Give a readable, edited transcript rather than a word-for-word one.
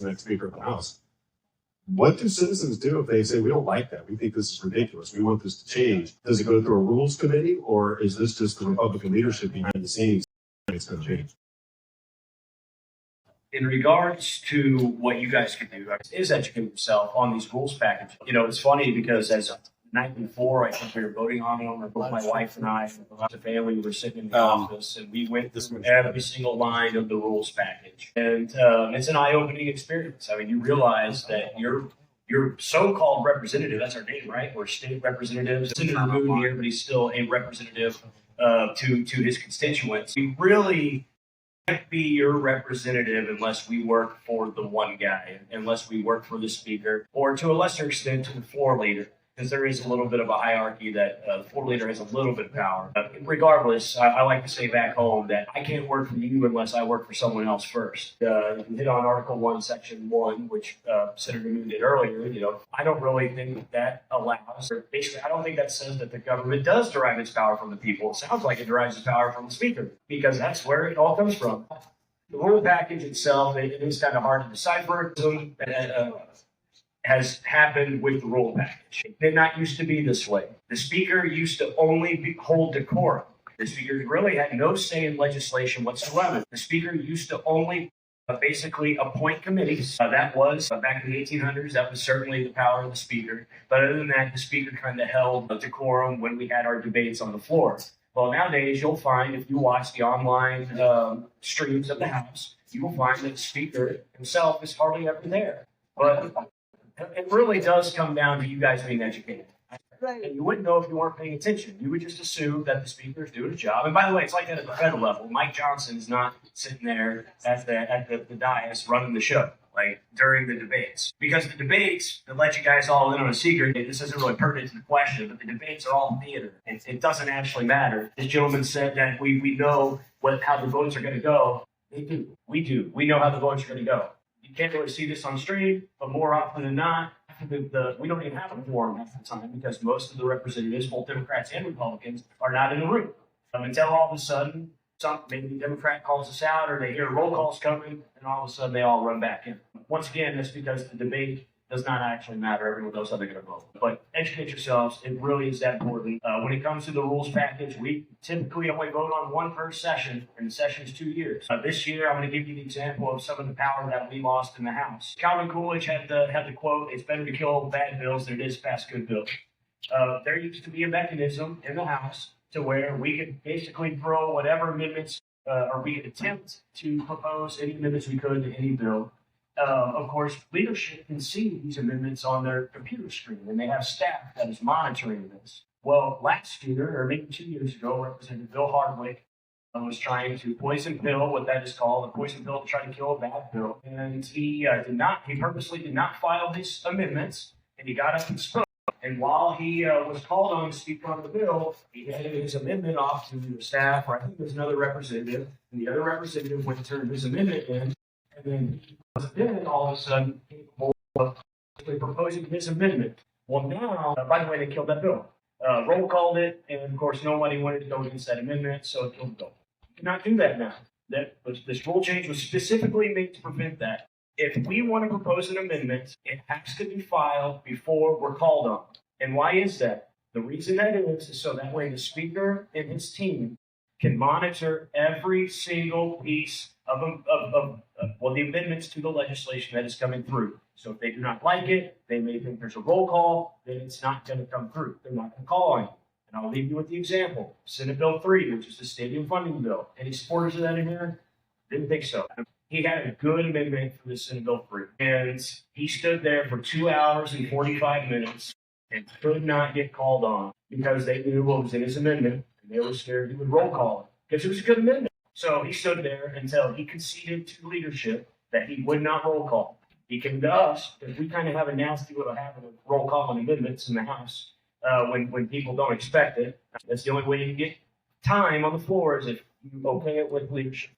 the next Speaker of the House. What do citizens do if they say, we don't like that? We think this is ridiculous. We want this to change. Does it go through a rules committee, or is this just the Republican leadership behind the scenes it's going to change? In regards to what you guys can do, is educate yourself on these rules packages. You know, it's funny because as a night before, I think we were voting on them, or both my wife and I, the family, we were sitting in the office, and we went through every single line of the rules package. And it's an eye-opening experience. I mean, you realize that your so-called representative, that's our name, right? We're state representatives. Senator Moon here, but he's still a representative to his constituents. We really can't be your representative unless we work for the one guy, unless we work for the speaker, or to a lesser extent to the floor leader, because there is a little bit of a hierarchy that the floor leader has a little bit of power. Regardless, I like to say back home that I can't work for you unless I work for someone else first. You hit on Article 1, Section 1, which Senator Moon did earlier. You know, I don't really think that allows, or basically, I don't think that says that the government does derive its power from the people. It sounds like it derives its power from the speaker, because that's where it all comes from. The rule package itself, it is kind of hard to decipher. Has happened with the rule package. It did not used to be this way. The speaker used to only hold decorum. The speaker really had no say in legislation whatsoever. The speaker used to only basically appoint committees. That was back in the 1800s. That was certainly the power of the speaker. But other than that, the speaker kind of held decorum when we had our debates on the floor. Well, nowadays, you'll find if you watch the online streams of the House, you will find that the speaker himself is hardly ever there. But it really does come down to you guys being educated. Right. And you wouldn't know if you weren't paying attention. You would just assume that the speaker is doing a job. And by the way, it's like that at the federal level. Mike Johnson is not sitting there at the dais running the show, like during the debates. Because the debates, to let you guys all in on a secret, this isn't really pertinent to the question, but the debates are all theater. It doesn't actually matter. This gentleman said that we know how the votes are going to go. They do. We do. We know how the votes are going to go. You can't really see this on stream, but more often than not, we don't even have a quorum half the time because most of the representatives, both Democrats and Republicans, are not in the room. Until all of a sudden, maybe the Democrat calls us out or they hear roll calls coming, and all of a sudden they all run back in. Once again, that's because the debate does not actually matter. Everyone knows how they're going to vote. But educate yourselves. It really is that important. When it comes to the rules package, we typically only vote on one per session, and the session is 2 years. This year, I'm going to give you the example of some of the power that we lost in the House. Calvin Coolidge had the quote, "It's better to kill bad bills than it is to pass good bills." There used to be a mechanism in the House to where we could basically throw whatever amendments, or we could attempt to propose any amendments we could to any bill. Of course, leadership can see these amendments on their computer screen, and they have staff that is monitoring this. Well, last year, or maybe 2 years ago, Representative Bill Hardwick was trying to poison pill, what that is called, a poison pill to try to kill a bad bill. And he purposely did not file his amendments, and he got up and spoke. And while he was called on to speak on the bill, he handed his amendment off to the staff, or I think there's another representative, and the other representative went and turned his amendment in. And then then all of a sudden capable of proposing his amendment. Well, now, by the way, they killed that bill. Roll called it, and of course, nobody wanted to go against that amendment, so it killed the bill. You cannot do that now. This rule change was specifically made to prevent that. If we want to propose an amendment, it has to be filed before we're called on. And why is that? The reason that is so that way the speaker and his team can monitor every single piece of the amendments to the legislation that is coming through. So if they do not like it, they may think there's a roll call, then it's not going to come through. They're not going to call on you. And I'll leave you with the example. Senate Bill 3, which is the stadium funding bill. Any supporters of that in here? Didn't think so. He had a good amendment for the Senate Bill 3. And he stood there for 2 hours and 45 minutes and could not get called on because they knew what was in his amendment. And they were scared he would roll call it because it was a good amendment. So he stood there until he conceded to leadership that he would not roll call. He came to us because we kind of have a nasty little habit of roll call and amendments in the House when people don't expect it. That's the only way you can get time on the floor is if you okay it with leadership.